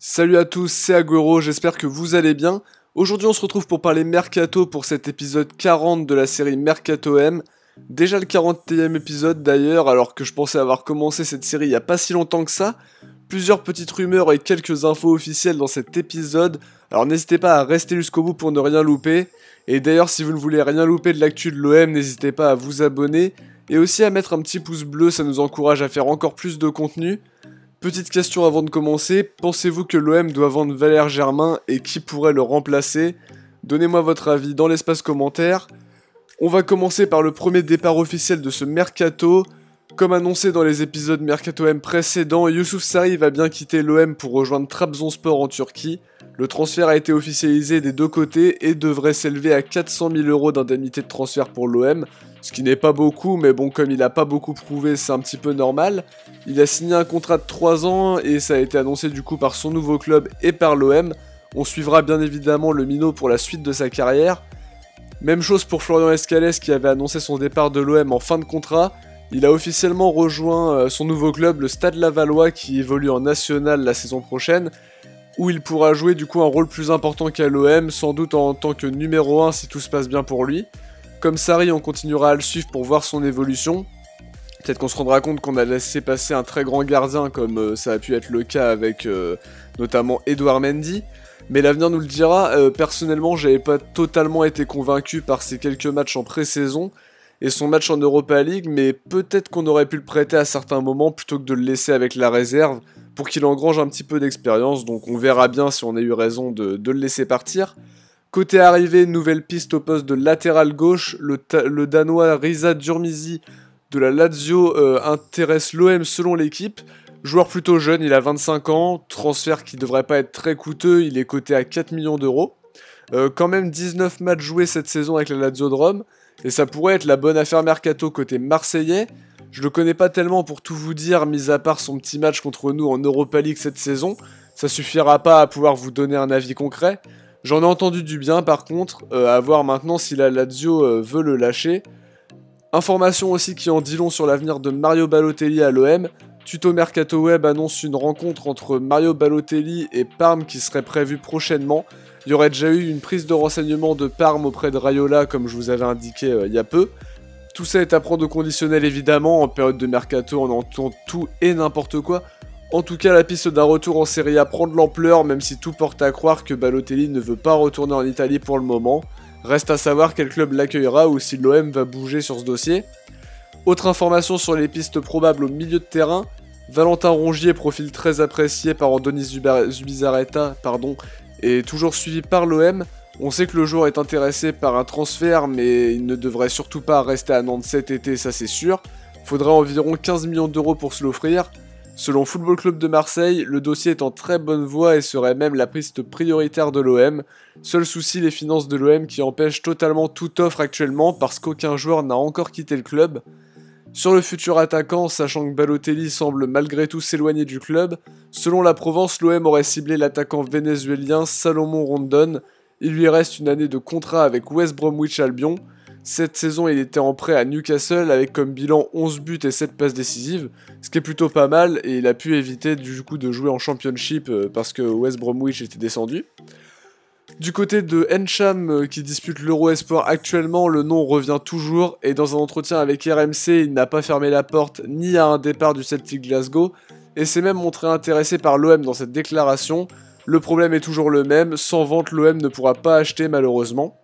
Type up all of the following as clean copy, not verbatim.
Salut à tous, c'est Agüero, j'espère que vous allez bien. Aujourd'hui on se retrouve pour parler Mercato pour cet épisode 40 de la série Mercato M. Déjà le 40e épisode d'ailleurs, alors que je pensais avoir commencé cette série il n'y a pas si longtemps que ça. Plusieurs petites rumeurs et quelques infos officielles dans cet épisode, alors n'hésitez pas à rester jusqu'au bout pour ne rien louper. Et d'ailleurs si vous ne voulez rien louper de l'actu de l'OM, n'hésitez pas à vous abonner et aussi à mettre un petit pouce bleu, ça nous encourage à faire encore plus de contenu. Petite question avant de commencer, pensez-vous que l'OM doit vendre Valère Germain et qui pourrait le remplacer? Donnez-moi votre avis dans l'espace commentaire. On va commencer par le premier départ officiel de ce Mercato. Comme annoncé dans les épisodes Mercato M précédents, Youssouf Sarri va bien quitter l'OM pour rejoindre Trabzonspor en Turquie. Le transfert a été officialisé des deux côtés et devrait s'élever à 400 000 € d'indemnité de transfert pour l'OM, ce qui n'est pas beaucoup, mais bon, comme il a pas beaucoup prouvé, c'est un petit peu normal. Il a signé un contrat de 3 ans et ça a été annoncé du coup par son nouveau club et par l'OM. On suivra bien évidemment le minot pour la suite de sa carrière. Même chose pour Florian Escalès qui avait annoncé son départ de l'OM en fin de contrat. Il a officiellement rejoint son nouveau club, le Stade Lavallois, qui évolue en national la saison prochaine, où il pourra jouer du coup un rôle plus important qu'à l'OM, sans doute en tant que numéro 1 si tout se passe bien pour lui. Comme Sarri, on continuera à le suivre pour voir son évolution. Peut-être qu'on se rendra compte qu'on a laissé passer un très grand gardien, comme ça a pu être le cas avec notamment Edouard Mendy. Mais l'avenir nous le dira. Personnellement, j'avais pas totalement été convaincu par ses quelques matchs en pré-saison et son match en Europa League, mais peut-être qu'on aurait pu le prêter à certains moments plutôt que de le laisser avec la réserve pour qu'il engrange un petit peu d'expérience. Donc on verra bien si on a eu raison de le laisser partir. Côté arrivée, nouvelle piste au poste de latéral gauche. Le Danois Riza Durmizi de la Lazio intéresse l'OM selon l'équipe. Joueur plutôt jeune, il a 25 ans, transfert qui devrait pas être très coûteux, il est coté à 4 millions d'euros. Quand même 19 matchs joués cette saison avec la Lazio de Rome, et ça pourrait être la bonne affaire Mercato côté marseillais. Je le connais pas tellement pour tout vous dire, mis à part son petit match contre nous en Europa League cette saison. Ça suffira pas à pouvoir vous donner un avis concret. J'en ai entendu du bien par contre, à voir maintenant si la Lazio veut le lâcher. Information aussi qui en dit long sur l'avenir de Mario Balotelli à l'OM. Tuto Mercato Web annonce une rencontre entre Mario Balotelli et Parme qui serait prévue prochainement. Il y aurait déjà eu une prise de renseignement de Parme auprès de Raiola comme je vous avais indiqué il y a peu. Tout ça est à prendre au conditionnel évidemment, en période de Mercato on entend tout et n'importe quoi. En tout cas la piste d'un retour en Serie A prend de l'ampleur même si tout porte à croire que Balotelli ne veut pas retourner en Italie pour le moment. Reste à savoir quel club l'accueillera ou si l'OM va bouger sur ce dossier. Autre information sur les pistes probables au milieu de terrain, Valentin Rongier, profil très apprécié par Andonis Zubizarreta, est toujours suivi par l'OM. On sait que le joueur est intéressé par un transfert, mais il ne devrait surtout pas rester à Nantes cet été, ça c'est sûr. Faudrait environ 15 millions d'euros pour se l'offrir. Selon Football Club de Marseille, le dossier est en très bonne voie et serait même la piste prioritaire de l'OM. Seul souci, les finances de l'OM qui empêchent totalement toute offre actuellement parce qu'aucun joueur n'a encore quitté le club. Sur le futur attaquant, sachant que Balotelli semble malgré tout s'éloigner du club, selon la Provence, l'OM aurait ciblé l'attaquant vénézuélien Salomon Rondon. Il lui reste une année de contrat avec West Bromwich Albion. Cette saison, il était en prêt à Newcastle avec comme bilan 11 buts et 7 passes décisives, ce qui est plutôt pas mal, et il a pu éviter du coup de jouer en Championship parce que West Bromwich était descendu. Du côté de Encham qui dispute l'Euro Espoir actuellement, le nom revient toujours et dans un entretien avec RMC, il n'a pas fermé la porte ni à un départ du Celtic Glasgow et s'est même montré intéressé par l'OM dans cette déclaration. Le problème est toujours le même, sans vente l'OM ne pourra pas acheter malheureusement.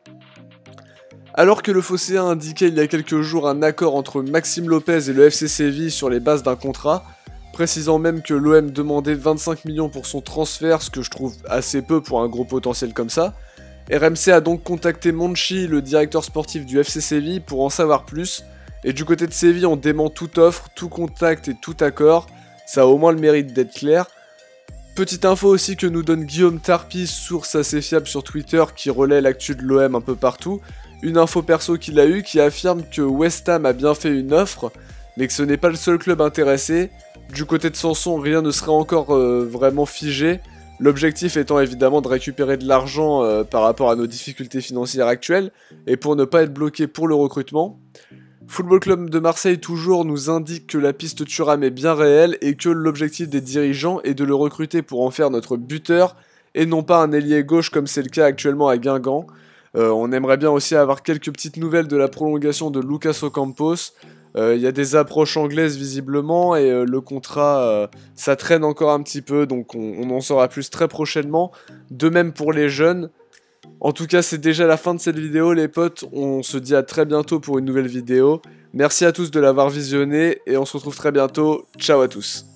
Alors que le Phocéen indiquait il y a quelques jours un accord entre Maxime Lopez et le FC Séville sur les bases d'un contrat, précisant même que l'OM demandait 25 millions pour son transfert, ce que je trouve assez peu pour un gros potentiel comme ça. RMC a donc contacté Monchi, le directeur sportif du FC Séville, pour en savoir plus, et du côté de Séville on dément toute offre, tout contact et tout accord, ça a au moins le mérite d'être clair. Petite info aussi que nous donne Guillaume Tarpis, source assez fiable sur Twitter qui relaie l'actu de l'OM un peu partout, une info perso qu'il a eue qui affirme que West Ham a bien fait une offre, mais que ce n'est pas le seul club intéressé. Du côté de Sanson, rien ne serait encore vraiment figé, l'objectif étant évidemment de récupérer de l'argent par rapport à nos difficultés financières actuelles, et pour ne pas être bloqué pour le recrutement. Football Club de Marseille toujours nous indique que la piste Thuram est bien réelle et que l'objectif des dirigeants est de le recruter pour en faire notre buteur et non pas un ailier gauche comme c'est le cas actuellement à Guingamp. On aimerait bien aussi avoir quelques petites nouvelles de la prolongation de Lucas Ocampos. Il y a des approches anglaises visiblement et le contrat ça traîne encore un petit peu, donc on en saura plus très prochainement. De même pour les jeunes. En tout cas, c'est déjà la fin de cette vidéo, les potes. On se dit à très bientôt pour une nouvelle vidéo. Merci à tous de l'avoir visionné et on se retrouve très bientôt. Ciao à tous.